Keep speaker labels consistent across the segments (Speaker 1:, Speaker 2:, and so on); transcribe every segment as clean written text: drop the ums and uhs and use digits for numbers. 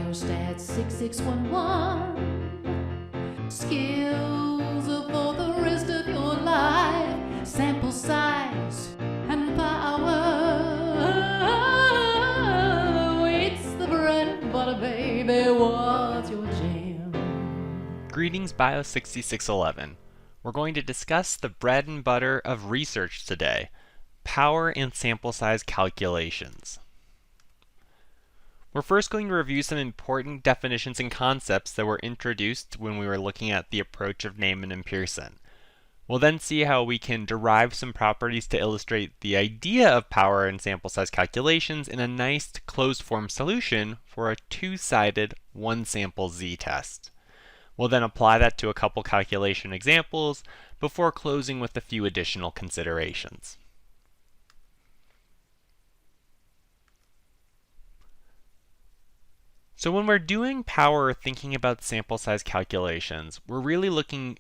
Speaker 1: Biostat 6611. Skills for the rest of your life. Sample size and power. It's the bread and butter, baby. What's your jam?
Speaker 2: Greetings, Bio 6611. We're going to discuss the bread and butter of research today, power and sample size calculations. We're first going to review some important definitions and concepts that were introduced when we were looking at the approach of Neyman and Pearson. We'll then see how we can derive some properties to illustrate the idea of power and sample size calculations in a nice closed-form solution for a two-sided one-sample z-test. We'll then apply that to a couple calculation examples before closing with a few additional considerations. So when we're doing power or thinking about sample size calculations, we're really looking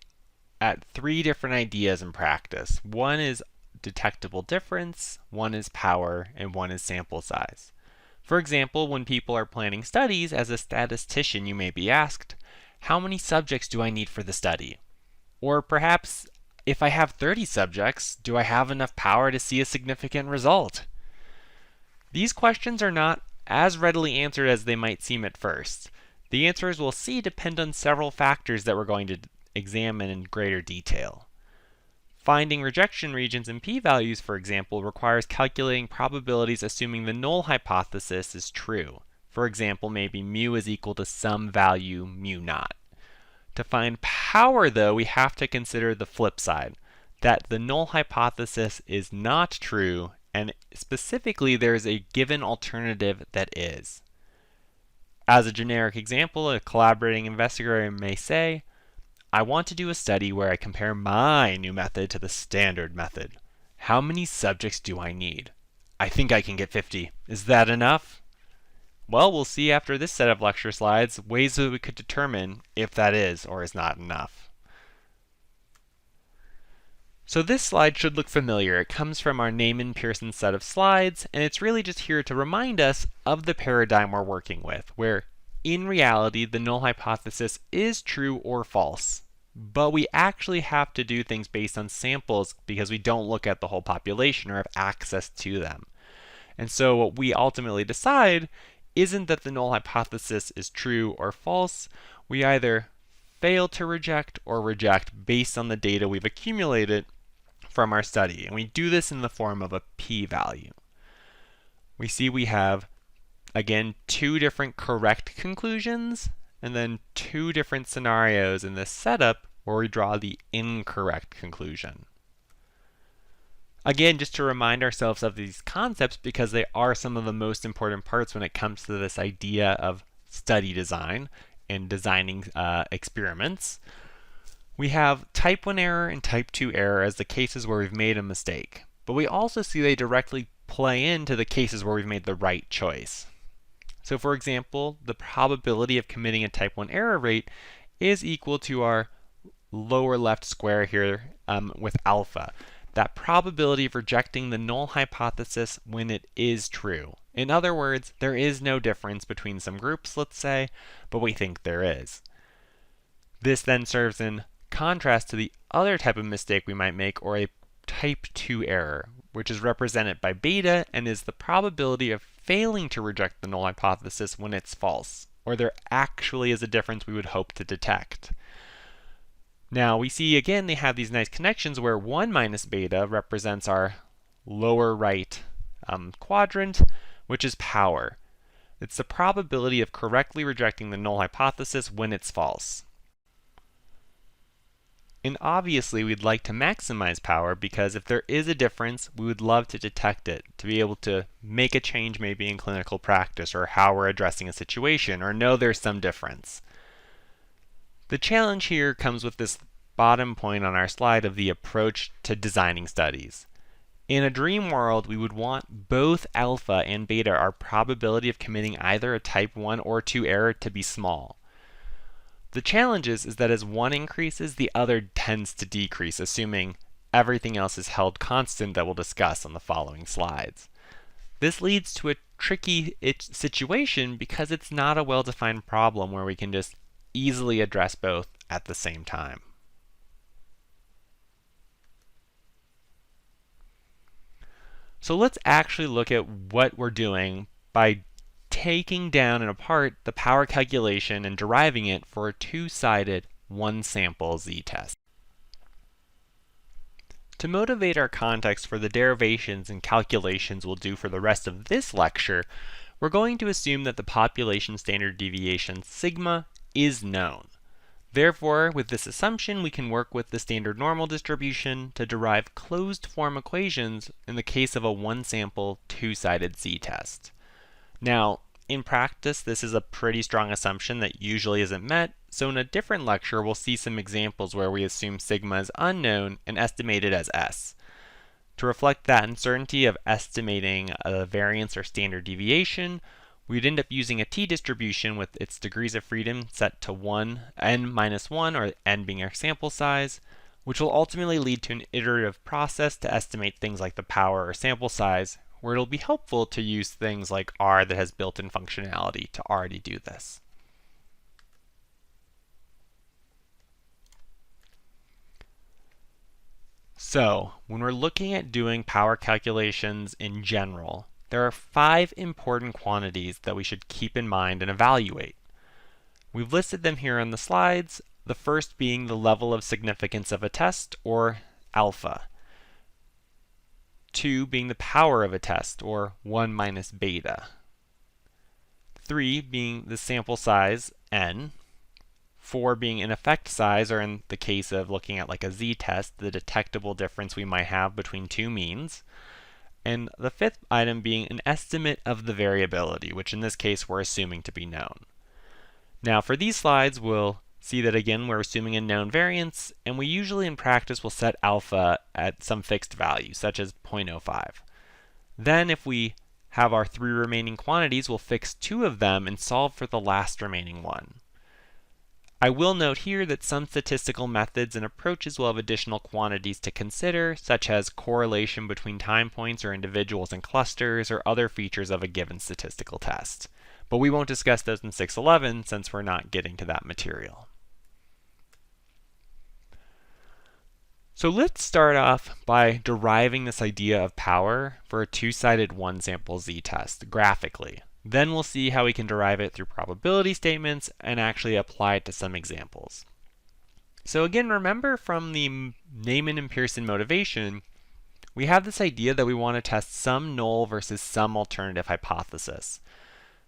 Speaker 2: at three different ideas in practice. One is detectable difference, one is power, and one is sample size. For example, when people are planning studies, as a statistician you may be asked, how many subjects do I need for the study? Or perhaps, if I have 30 subjects, do I have enough power to see a significant result? These questions are not as readily answered as they might seem at first. The answers we'll see depend on several factors that we're going to examine in greater detail. Finding rejection regions and p-values, for example, requires calculating probabilities assuming the null hypothesis is true. For example, maybe mu is equal to some value mu naught. To find power, though, we have to consider the flip side, that the null hypothesis is not true, and specifically there is a given alternative that is. As a generic example, a collaborating investigator may say, I want to do a study where I compare my new method to the standard method. How many subjects do I need? I think I can get 50. Is that enough? Well, we'll see after this set of lecture slides ways that we could determine if that is or is not enough. So this slide should look familiar. It comes from our Neyman-Pearson set of slides, and it's really just here to remind us of the paradigm we're working with, where in reality the null hypothesis is true or false. But we actually have to do things based on samples because we don't look at the whole population or have access to them. And so what we ultimately decide isn't that the null hypothesis is true or false. We either fail to reject or reject based on the data we've accumulated from our study. And we do this in the form of a p-value. We see we have, again, two different correct conclusions and then two different scenarios in this setup where we draw the incorrect conclusion. Again, just to remind ourselves of these concepts because they are some of the most important parts when it comes to this idea of study design and designing experiments. We have type 1 error and type 2 error as the cases where we've made a mistake. But we also see they directly play into the cases where we've made the right choice. So for example, the probability of committing a type 1 error rate is equal to our lower left square here with alpha. That probability of rejecting the null hypothesis when it is true. In other words, there is no difference between some groups, let's say, but we think there is. This then serves in contrast to the other type of mistake we might make, or a type 2 error, which is represented by beta and is the probability of failing to reject the null hypothesis when it's false, or there actually is a difference we would hope to detect. Now we see again they have these nice connections where 1 minus beta represents our lower right quadrant, which is power. It's the probability of correctly rejecting the null hypothesis when it's false. And obviously we'd like to maximize power because if there is a difference, we would love to detect it, to be able to make a change maybe in clinical practice or how we're addressing a situation or know there's some difference. The challenge here comes with this bottom point on our slide of the approach to designing studies. In a dream world, we would want both alpha and beta, our probability of committing either a type 1 or 2 error, to be small. The challenge is that as one increases, the other tends to decrease, assuming everything else is held constant that we'll discuss on the following slides. This leads to a tricky situation because it's not a well-defined problem where we can just easily address both at the same time. So let's actually look at what we're doing by taking down and apart the power calculation and deriving it for a two-sided one-sample z-test. To motivate our context for the derivations and calculations we'll do for the rest of this lecture, we're going to assume that the population standard deviation sigma is known. Therefore, with this assumption, we can work with the standard normal distribution to derive closed-form equations in the case of a one-sample, two-sided z-test. Now, in practice, this is a pretty strong assumption that usually isn't met, so in a different lecture, we'll see some examples where we assume sigma is unknown and estimated as s. To reflect that uncertainty of estimating a variance or standard deviation, we'd end up using a t-distribution with its degrees of freedom set to 1, n minus 1, or n being our sample size, which will ultimately lead to an iterative process to estimate things like the power or sample size, where it'll be helpful to use things like R that has built-in functionality to already do this. So, when we're looking at doing power calculations in general, there are 5 important quantities that we should keep in mind and evaluate. We've listed them here on the slides, the first being the level of significance of a test, or alpha. 2 being the power of a test, or 1 minus beta. 3 being the sample size, n. 4 being an effect size, or in the case of looking at like a z-test, the detectable difference we might have between two means. And the 5th item being an estimate of the variability, which in this case we're assuming to be known. Now for these slides, we'll see that again we're assuming a known variance, and we usually in practice will set alpha at some fixed value, such as 0.05. Then if we have our 3 remaining quantities, we'll fix 2 of them and solve for the last remaining one. I will note here that some statistical methods and approaches will have additional quantities to consider, such as correlation between time points or individuals and clusters, or other features of a given statistical test. But we won't discuss those in 611 since we're not getting to that material. So let's start off by deriving this idea of power for a two-sided one-sample z-test graphically. Then we'll see how we can derive it through probability statements and actually apply it to some examples. So again, remember from the Neyman and Pearson motivation, we have this idea that we want to test some null versus some alternative hypothesis.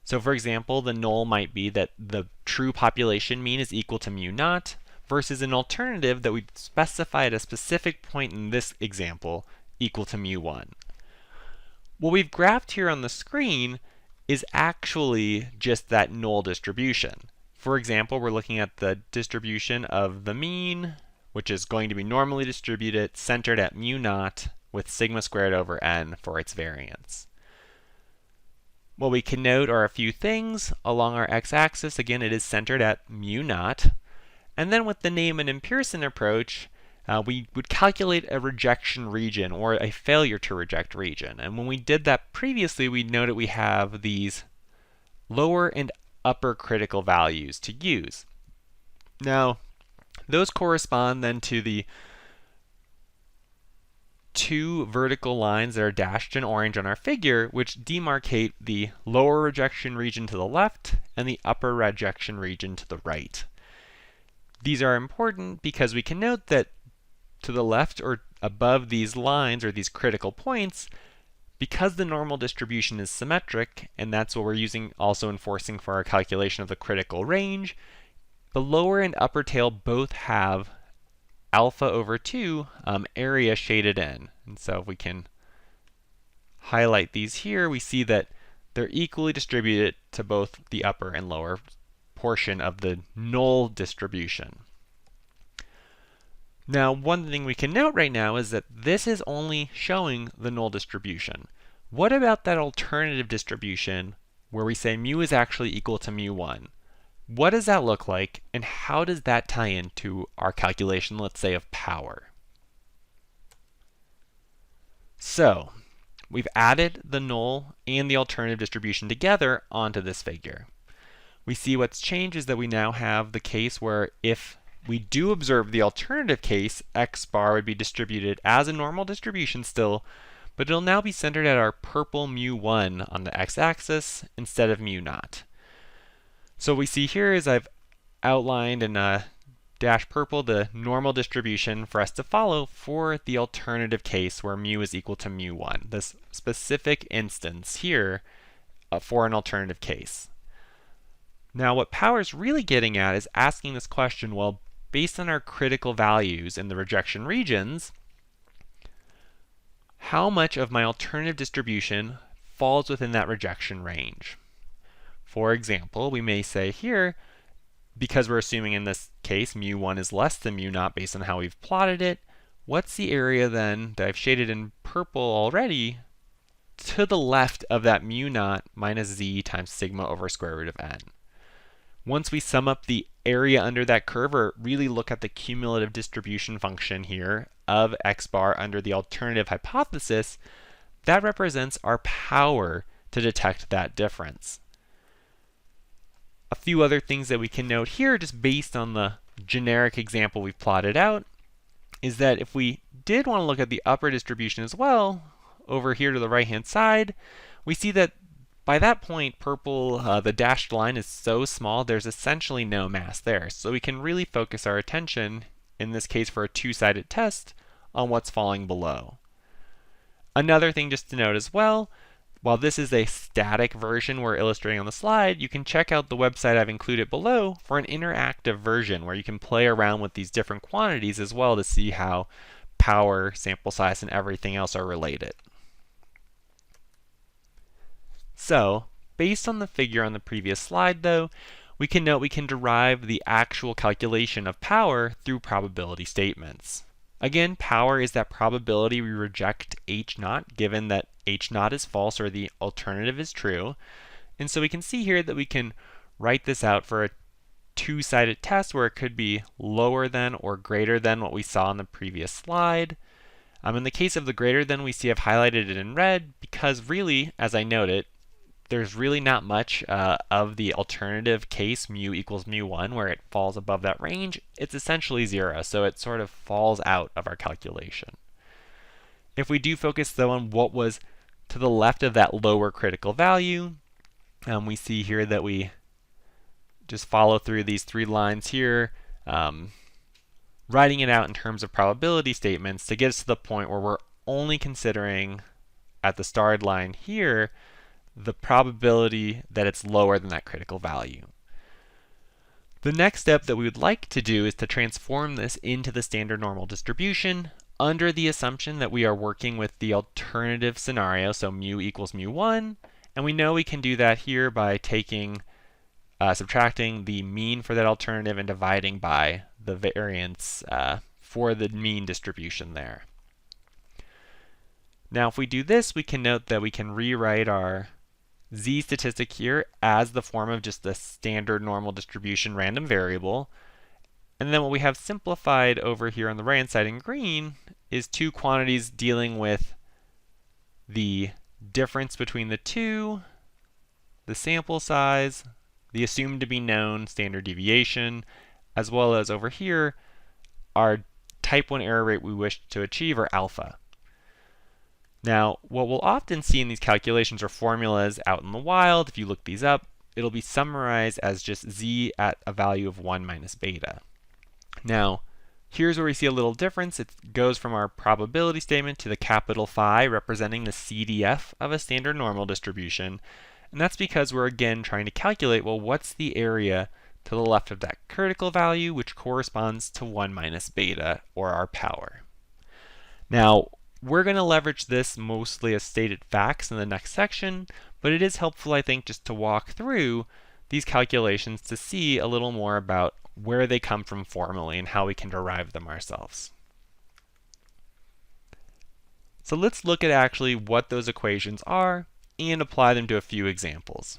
Speaker 2: So for example, the null might be that the true population mean is equal to mu naught, versus an alternative that we specify at a specific point in this example equal to mu 1. What we've graphed here on the screen is actually just that null distribution. For example, we're looking at the distribution of the mean, which is going to be normally distributed, centered at mu naught, with sigma squared over n for its variance. What we can note are a few things. Along our x-axis, again, it is centered at mu naught. And then with the Neyman and Pearson approach, we would calculate a rejection region, or a failure to reject region. And when we did that previously, we noted we have these lower and upper critical values to use. Now, those correspond then to the 2 vertical lines that are dashed in orange on our figure, which demarcate the lower rejection region to the left and the upper rejection region to the right. These are important because we can note that to the left or above these lines, or these critical points, because the normal distribution is symmetric, and that's what we're using also enforcing for our calculation of the critical range, the lower and upper tail both have alpha over 2 area shaded in. And so if we can highlight these here, we see that they're equally distributed to both the upper and lower portion of the null distribution. Now, one thing we can note right now is that this is only showing the null distribution. What about that alternative distribution where we say mu is actually equal to mu 1? What does that look like, and how does that tie into our calculation, let's say, of power? So, we've added the null and the alternative distribution together onto this figure. We see what's changed is that we now have the case where if we do observe the alternative case, x bar would be distributed as a normal distribution still, but it'll now be centered at our purple mu1 on the x-axis instead of mu0. So what we see here is I've outlined in dash purple the normal distribution for us to follow for the alternative case where mu is equal to mu1, this specific instance here for an alternative case. Now what power is really getting at is asking this question, well, based on our critical values in the rejection regions, how much of my alternative distribution falls within that rejection range? For example, we may say here, because we're assuming in this case mu1 is less than mu0 based on how we've plotted it, what's the area then that I've shaded in purple already to the left of that mu0 minus z times sigma over square root of n? Once we sum up the area under that curve, or really look at the cumulative distribution function here of x bar under the alternative hypothesis, that represents our power to detect that difference. A few other things that we can note here, just based on the generic example we've plotted out, is that if we did want to look at the upper distribution as well, over here to the right-hand side, we see that by that point, purple, the dashed line is so small, there's essentially no mass there. So we can really focus our attention, in this case for a two-sided test, on what's falling below. Another thing just to note as well, while this is a static version we're illustrating on the slide, you can check out the website I've included below for an interactive version where you can play around with these different quantities as well to see how power, sample size, and everything else are related. So, based on the figure on the previous slide though, we can note we can derive the actual calculation of power through probability statements. Again, power is that probability we reject h0 given that h0 is false or the alternative is true. And so we can see here that we can write this out for a two-sided test where it could be lower than or greater than what we saw in the previous slide. In the case of the greater than, we see I've highlighted it in red because really, as I noted, there's really not much of the alternative case, mu equals mu1, where it falls above that range. It's essentially 0, so it sort of falls out of our calculation. If we do focus, though, on what was to the left of that lower critical value, we see here that we just follow through these three lines here, writing it out in terms of probability statements to get us to the point where we're only considering, at the starred line here, the probability that it's lower than that critical value. The next step that we would like to do is to transform this into the standard normal distribution under the assumption that we are working with the alternative scenario, so mu equals mu1, and we know we can do that here by taking, subtracting the mean for that alternative and dividing by the variance for the mean distribution there. Now if we do this, we can note that we can rewrite our z statistic here as the form of just the standard normal distribution random variable. And then what we have simplified over here on the right hand side in green is two quantities dealing with the difference between the two, the sample size, the assumed to be known standard deviation, as well as over here our type 1 error rate we wish to achieve, or alpha. Now, what we'll often see in these calculations are formulas out in the wild. If you look these up, it'll be summarized as just z at a value of 1 minus beta. Now, here's where we see a little difference. It goes from our probability statement to the capital phi representing the CDF of a standard normal distribution. And that's because we're again trying to calculate, well, what's the area to the left of that critical value, which corresponds to 1 minus beta, or our power. Now, we're going to leverage this mostly as stated facts in the next section, but it is helpful, I think, just to walk through these calculations to see a little more about where they come from formally and how we can derive them ourselves. So let's look at actually what those equations are and apply them to a few examples.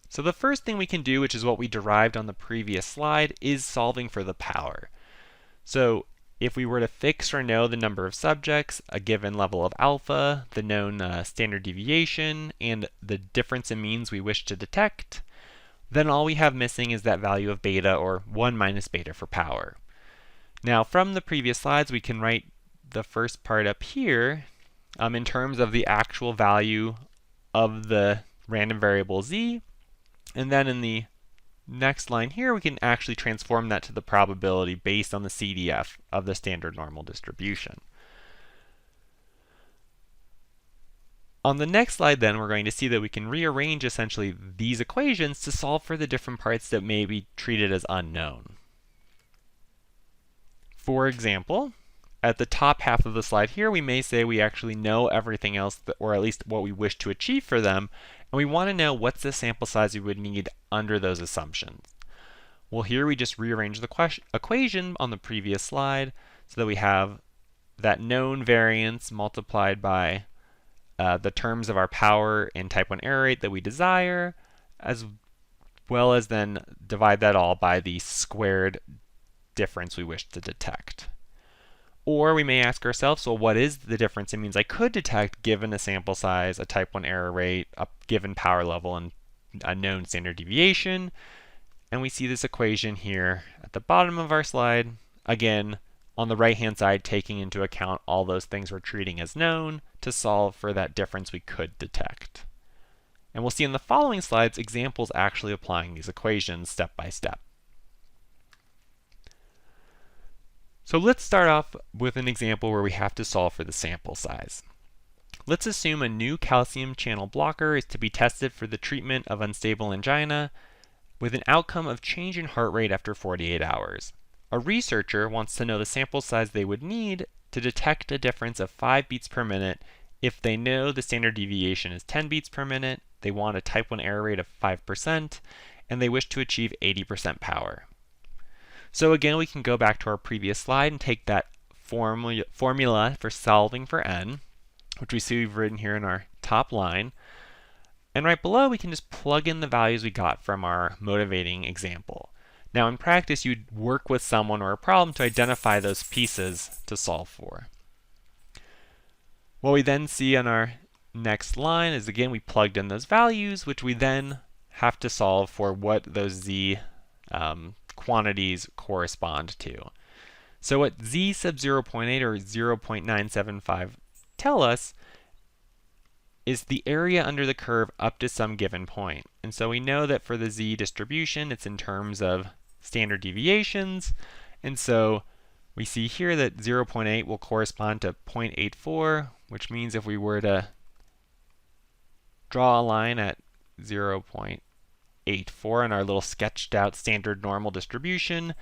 Speaker 2: So the first thing we can do, which is what we derived on the previous slide, is solving for the power. So if we were to fix or know the number of subjects, a given level of alpha, the known standard deviation, and the difference in means we wish to detect, then all we have missing is that value of beta, or 1 minus beta for power. Now, from the previous slides, we can write the first part up here in terms of the actual value of the random variable z, and then in the next line here, we can actually transform that to the probability based on the CDF of the standard normal distribution. On the next slide, then, we're going to see that we can rearrange essentially these equations to solve for the different parts that may be treated as unknown. For example, at the top half of the slide here, we may say we actually know everything else, or at least what we wish to achieve for them, and we want to know what's the sample size we would need under those assumptions. Well, here we just rearrange the equation on the previous slide so that we have that known variance multiplied by the terms of our power and type 1 error rate that we desire, as well as then divide that all by the squared difference we wish to detect. Or we may ask ourselves, well, what is the difference in means I could detect given a sample size, a type 1 error rate, a given power level, and a known standard deviation? And we see this equation here at the bottom of our slide. Again, on the right-hand side, taking into account all those things we're treating as known to solve for that difference we could detect. And we'll see in the following slides examples actually applying these equations step by step. So let's start off with an example where we have to solve for the sample size. Let's assume a new calcium channel blocker is to be tested for the treatment of unstable angina with an outcome of change in heart rate after 48 hours. A researcher wants to know the sample size they would need to detect a difference of 5 beats per minute if they know the standard deviation is 10 beats per minute, they want a type 1 error rate of 5%, and they wish to achieve 80% power. So again, we can go back to our previous slide and take that formula for solving for n, which we see we've written here in our top line, and right below we can just plug in the values we got from our motivating example. Now in practice, you'd work with someone or a problem to identify those pieces to solve for. What we then see on our next line is, again, we plugged in those values, which we then have to solve for what those z quantities correspond to. So what z sub 0.8 or 0.975 tell us is the area under the curve up to some given point. And so we know that for the z distribution, it's in terms of standard deviations. And so we see here that 0.8 will correspond to 0.84, which means if we were to draw a line at 0.84 in our little sketched out standard normal distribution,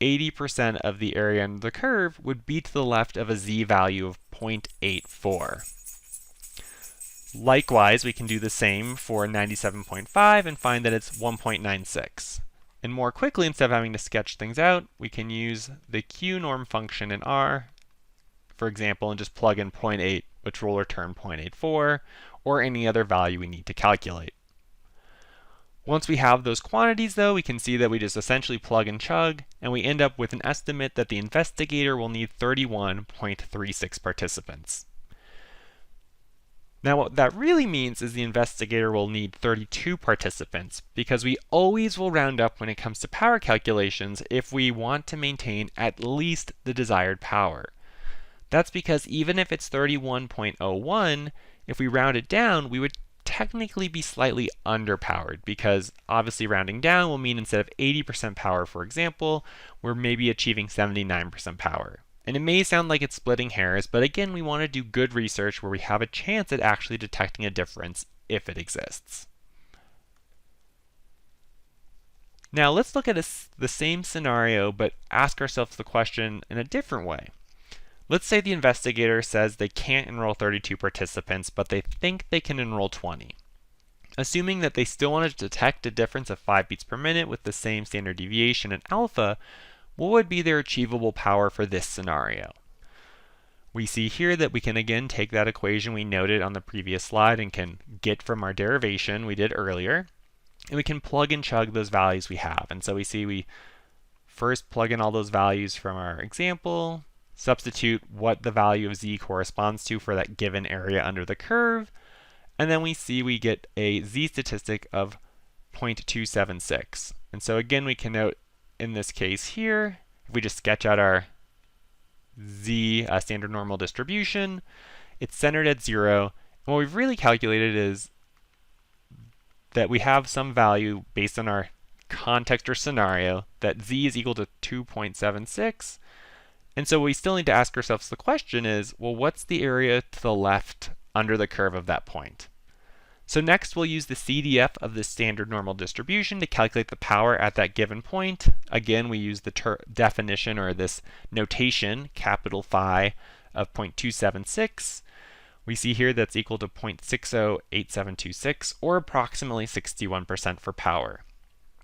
Speaker 2: 80% of the area under the curve would be to the left of a z value of 0.84. Likewise, we can do the same for 97.5 and find that it's 1.96. And more quickly, instead of having to sketch things out, we can use the Q norm function in R, for example, and just plug in 0.8, which will return 0.84, or any other value we need to calculate. Once we have those quantities, though, we can see that we just essentially plug and chug, and we end up with an estimate that the investigator will need 31.36 participants. Now, what that really means is the investigator will need 32 participants, because we always will round up when it comes to power calculations if we want to maintain at least the desired power. That's because even if it's 31.01, if we round it down, we would technically be slightly underpowered, because obviously rounding down will mean instead of 80% power, for example, we're maybe achieving 79% power. And it may sound like it's splitting hairs, but again, we want to do good research where we have a chance at actually detecting a difference if it exists. Now let's look at the same scenario, but ask ourselves the question in a different way. Let's say the investigator says they can't enroll 32 participants, but they think they can enroll 20. Assuming that they still want to detect a difference of 5 beats per minute with the same standard deviation and alpha, what would be their achievable power for this scenario? We see here that we can again take that equation we noted on the previous slide and can get from our derivation we did earlier, and we can plug and chug those values we have. And so we see we first plug in all those values from our example, substitute what the value of z corresponds to for that given area under the curve, and then we see we get a z statistic of 0.276. And so again, we can note in this case here, if we just sketch out our z standard normal distribution, it's centered at 0. And what we've really calculated is that we have some value based on our context or scenario that z is equal to 2.76. And so we still need to ask ourselves the question is, well, what's the area to the left under the curve of that point? So next we'll use the CDF of the standard normal distribution to calculate the power at that given point. Again, we use the definition or this notation, capital Phi, of 0.276. We see here that's equal to 0.608726, or approximately 61% for power.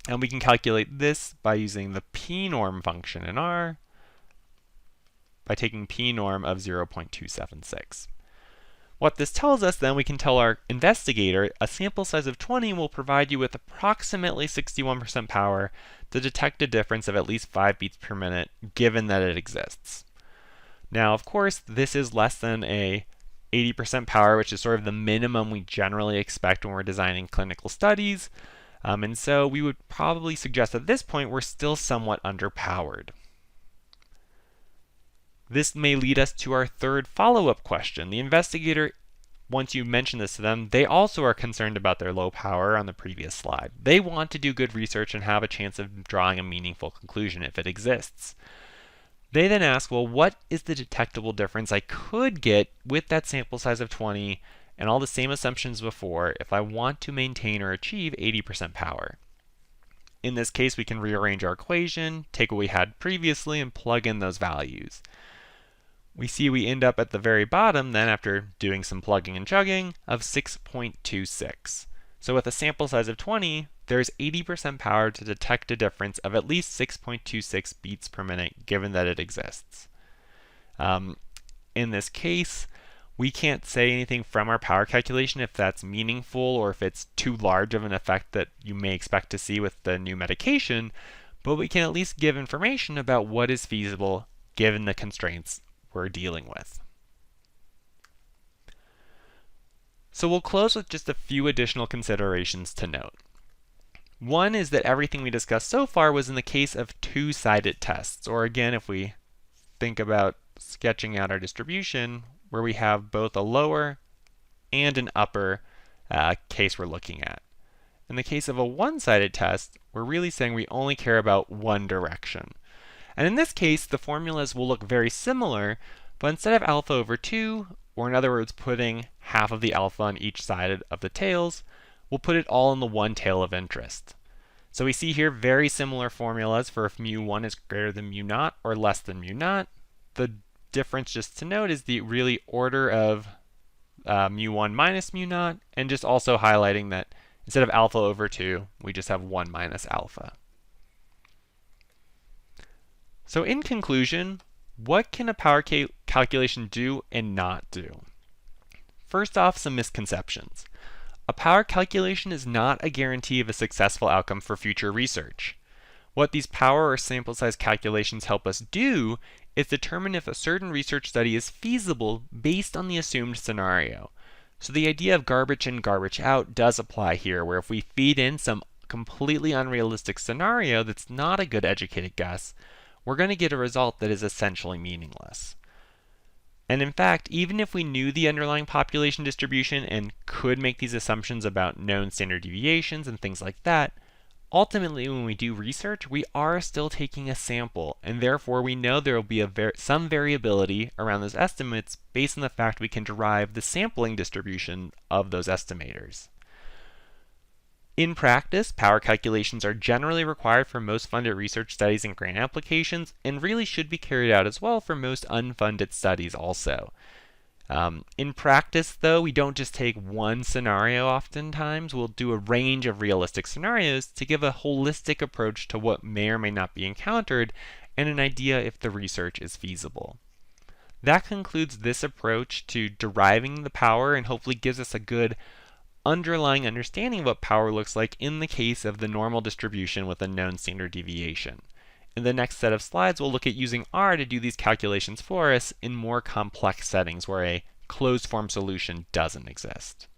Speaker 2: And we can calculate this by using the p-norm function in R, by taking p-norm of 0.276. What this tells us, then, we can tell our investigator a sample size of 20 will provide you with approximately 61% power to detect a difference of at least 5 beats per minute, given that it exists. Now, of course, this is less than a 80% power, which is sort of the minimum we generally expect when we're designing clinical studies. And so we would probably suggest at this point we're still somewhat underpowered. This may lead us to our third follow-up question. The investigator, once you mention this to them, they also are concerned about their low power on the previous slide. They want to do good research and have a chance of drawing a meaningful conclusion if it exists. They then ask, well, what is the detectable difference I could get with that sample size of 20 and all the same assumptions before if I want to maintain or achieve 80% power? In this case, we can rearrange our equation, take what we had previously, and plug in those values. We see we end up at the very bottom then, after doing some plugging and chugging, of 6.26. So with a sample size of 20, there's 80% power to detect a difference of at least 6.26 beats per minute, given that it exists. In this case, we can't say anything from our power calculation if that's meaningful or if it's too large of an effect that you may expect to see with the new medication, but we can at least give information about what is feasible given the constraints we're dealing with. So we'll close with just a few additional considerations to note. One is that everything we discussed so far was in the case of two-sided tests, or again, if we think about sketching out our distribution, where we have both a lower and an upper case we're looking at. In the case of a one-sided test, we're really saying we only care about one direction. And in this case, the formulas will look very similar, but instead of alpha over 2, or in other words, putting half of the alpha on each side of the tails, we'll put it all in the one tail of interest. So we see here very similar formulas for if mu1 is greater than mu naught or less than mu naught. The difference, just to note, is the really order of mu1 minus mu naught, and just also highlighting that instead of alpha over 2, we just have 1 minus alpha. So in conclusion, what can a power calculation do and not do? First off, some misconceptions. A power calculation is not a guarantee of a successful outcome for future research. What these power or sample size calculations help us do is determine if a certain research study is feasible based on the assumed scenario. So the idea of garbage in, garbage out does apply here, where if we feed in some completely unrealistic scenario that's not a good educated guess, we're going to get a result that is essentially meaningless. And in fact, even if we knew the underlying population distribution and could make these assumptions about known standard deviations and things like that, ultimately when we do research, we are still taking a sample, and therefore we know there will be some variability around those estimates based on the fact we can derive the sampling distribution of those estimators. In practice, power calculations are generally required for most funded research studies and grant applications, and really should be carried out as well for most unfunded studies also. In practice, though, we don't just take one scenario oftentimes. We'll do a range of realistic scenarios to give a holistic approach to what may or may not be encountered and an idea if the research is feasible. That concludes this approach to deriving the power and hopefully gives us a good underlying understanding of what power looks like in the case of the normal distribution with a known standard deviation. In the next set of slides, we'll look at using R to do these calculations for us in more complex settings where a closed form solution doesn't exist.